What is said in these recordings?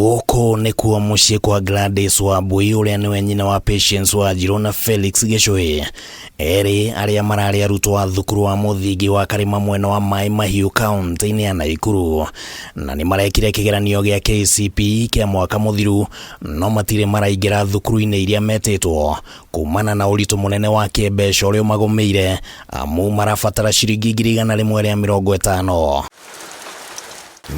Gũkũ nĩkuo mũciĩ kwa Gladys Wambui ũrĩa nĩwe nyina wa Patience Wanjiru na Felix Gĩcũĩ, erĩ arĩa mararĩ arutwo a thukuru wa mũthingi wa Karĩma mwena wa Mai Mahiũ kaunti-inĩ ya Naikuru, na nĩ marekire kĩgeranio gĩa KCPE kĩa mwaka mũthiru, no matirĩ maraingĩra thukuru-inĩ iria metĩtwo kumana na ũritũ mũnene wa kĩmbeca ũrĩa ũmagũmĩire, amu marabatara ciringi 150.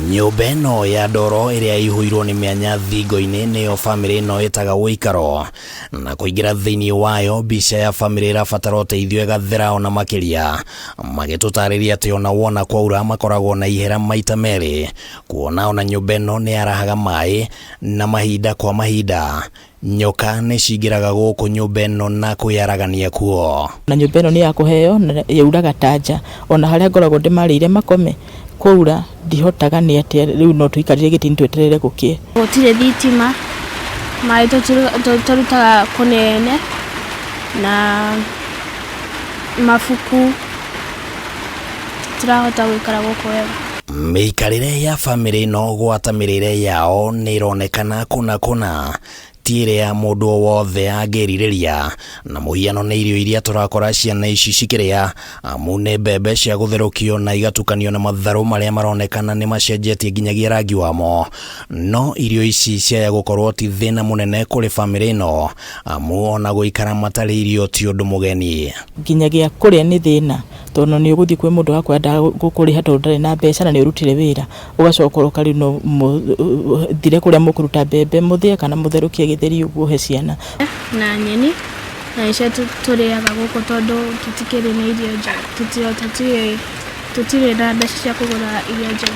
Nyũmba ĩno ya ndoro ĩrĩa ĩihũirwo nĩ mĩanya thingo-inĩ nĩyo bamĩrĩ ĩno ĩtaga Wĩikaro, na kũingĩra thĩinĩ wayo mbica ya bamĩrĩ ĩrabatara ũteithio ĩgathera ona makĩria, magĩtũtarĩria atĩ ona wona kwaura makoragwo na ihera maita merĩ, kuona ona nyũmba ĩno nĩ yarahaga maĩ na mahinda kwa mahinda. Nyoka nĩ cingĩraga gũkũ nyũmba ĩno na kwĩaragania kuo. Na nyũmba ĩno nĩ ya kũheo na yauraga tanja, ona harĩa ngoragwo ndĩmarĩire makome kwaura ndihotaga nĩ atĩ rĩu no tũikarire gĩtini tweterere gũkĩe. Gũtirĩ thitima, maĩ tũrutaga kũnene na mabuku, tũrahota gũikara gũkũ wega. Mĩikarĩre ya bamĩrĩ ĩno gwata mĩrĩre yao nĩ ĩronekana kũna tiĩre ya mũndũ o wothe angĩrirĩria, na mũhiano nĩ irio iria tũrakora ciana ici cikĩrĩa, amu nĩ mbembe cia gũtherũkio na igatukanio na matharũ marĩa maronekana nĩ macenjetie nginyagia rangi wamo. No irio ici ciaya gũkorwo ti thĩna mũnene kũrĩ bamĩrĩ ĩno, amu ona gũikara matarĩ irio ti ũndũ mũgeni. Nginyagia kũrĩa nĩ thĩna, tondũ nĩ ũgũthiĩ kwĩ mũndũ wakwenda gũkũrĩha tondũ ndarĩ na mbeca na nĩ ũrutire wĩra, ũgacoka ũkarĩ no thire kũrĩa mũkũruta mbembe mũthĩe kana mũtherũkie gĩtheri ũguo he ciana. Na nyeni na icio tũrĩaga gũkũ tondũ tũtikĩrĩ na irio njega, tũtirĩ na mbeca cia kũgũra irio njega.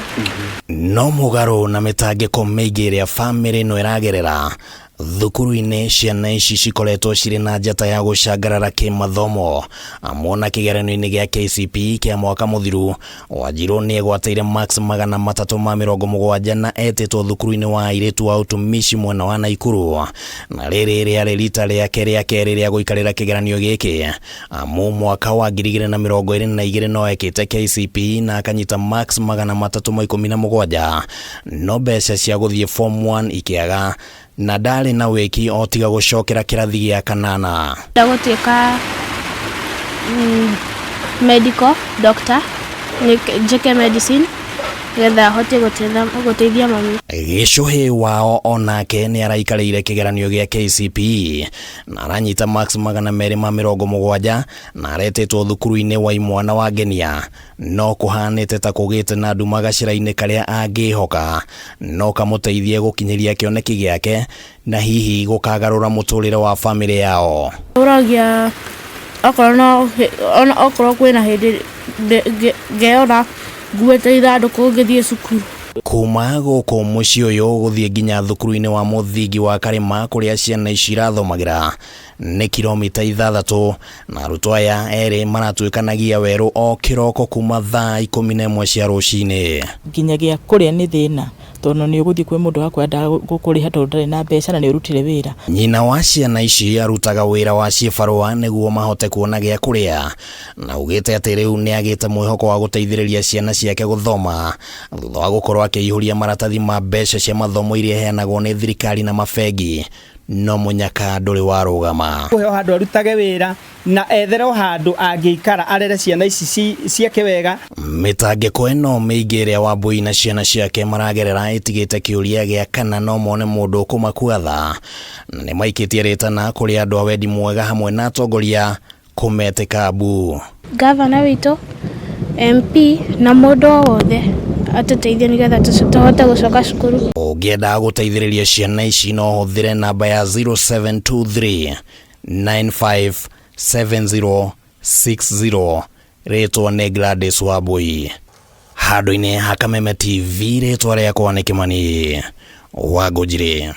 No mũgarũ na mĩtangĩko mĩingĩ ĩrĩa bamĩrĩ ĩno ĩragerera, thukuru-inĩ ciana ici cikoretwo cirĩ na njata ya gũcangarara kĩmathomo, amu ona kĩgeranio-inĩ gĩa KCPE kĩa mwaka mũthiru, Wanjiru nĩ egwatĩire max 370 na etĩtwo thukuru-inĩ wa airĩtu wa utumishi mwena wa Naikuru, na rĩrĩ rĩarĩ rita rĩake rĩa kerĩ rĩa gũikarĩra kĩgeranio gĩkĩ, amu mwaka wa 2022 no ekĩte KCPE na akanyita max 317, no mbeca cia gũthiĩ form 1 ikĩaga, na ndarĩ na wĩki o tiga gũcokera kĩrathi gĩa 8. Ndagũtuĩka medical doctor, njĩke medicine getha hote gũteithia mami. Gĩcũĩ wao onake nĩ araikarĩire kĩgeranio gĩa KCPE na aranyita max 270 na aretĩtwo thukuru-inĩ wa imwana wa Ngenia, no kũhanĩte ta kũgĩte na nduma gacĩra-inĩ karĩa angĩhoka no kamũteithie gũkinyĩria kĩoneki gĩake na hihi gũkagarũra mũtũrĩre wa bamĩrĩ yao. Ũragia okorwo kwĩna hĩndĩ ngeona nguĩte ithandũkũ ngĩthiĩ cukuru. Kuma gũkũ mũciĩ ũyũ gũthiĩ nginya thukuru-inĩ wa mũthingi wa Karĩma kũrĩa ciana ici irathomagĩra nĩ kilomita 6, na arutwo aya erĩ maratuĩkanagia werũ o kĩroko kuma thaa 11 cia rũcinĩ. Nginyagia kũrĩa nĩ thĩna, tondũ nĩ ũgũthiĩ kwĩ mũndũ wakwenda gũkũrĩha tondũ ndarĩ na mbeca na nĩ ũrutire wĩra. Nyina wa ciana ici arutaga wĩra wa cibarũa nĩguo mahote kuona gĩa kũrĩa, na ugĩte atĩ rĩu nĩ agĩte mwĩhoko wa gũteithĩrĩria ciana ciake gũthoma thutha wa gũkorwo akĩihũria maratathi ma mbeca cia mathomo iria heanagwo nĩ thirikari na mabengi, no mũnyaka ndũrĩ warũgama. Kũheo handũ arutage wĩra na etherwo handũ angĩikara arere ciana ici ciake wega. Mĩtangĩko ĩno mĩingĩ ĩrĩa Wambui na ciana ciake maragerera ĩtigĩte kĩũria gĩa kana no mone mũndũ kũmakua tha, na nĩ maikĩtie rĩtana kũrĩ andũ a wendi mwega hamwe na atongoria kũmetĩka mbu. Gavana witũ, MP na mũndũ wothe atũteithie nĩgetha tũhote gũcoka cukuru. Ũngĩenda gũteithĩrĩria ciana ici no hũthĩre namba ya 0723 957060. Rĩtwa nĩ Gladys Wambui. Handũ-inĩ ha Kameme TV, rĩtwa rĩakwa nĩ Kĩmani Wangũnjiri.